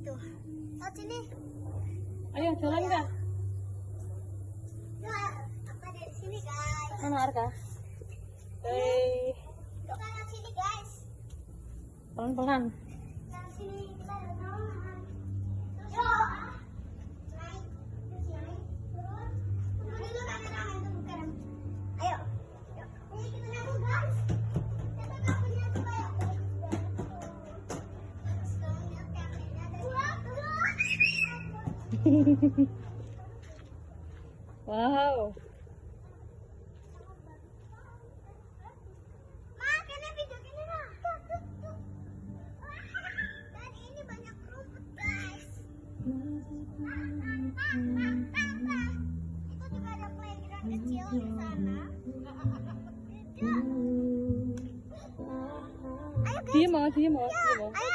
Tuh. Lihat sini. Ayo jalan kah? Nah, apa dari sini guys? Mana Arka? Hei, Tuh kan lihat sini guys. pelan-pelan. Lihat sini kita ada taman. Yo. Naik. Terus naik. Turun. Tunggu dulu kameramen tunggu kan. Ayo. Yuk. Ini kita nabung guys. Kita nggak punya tuh kayak. Sekarang lihat kameranya dari. Wow. Ma, kena video gini lah. Tuh. Dan ini banyak rumput guys. Itu juga ada playground kecil di sana. Ayo guys. Dia mau. Ayo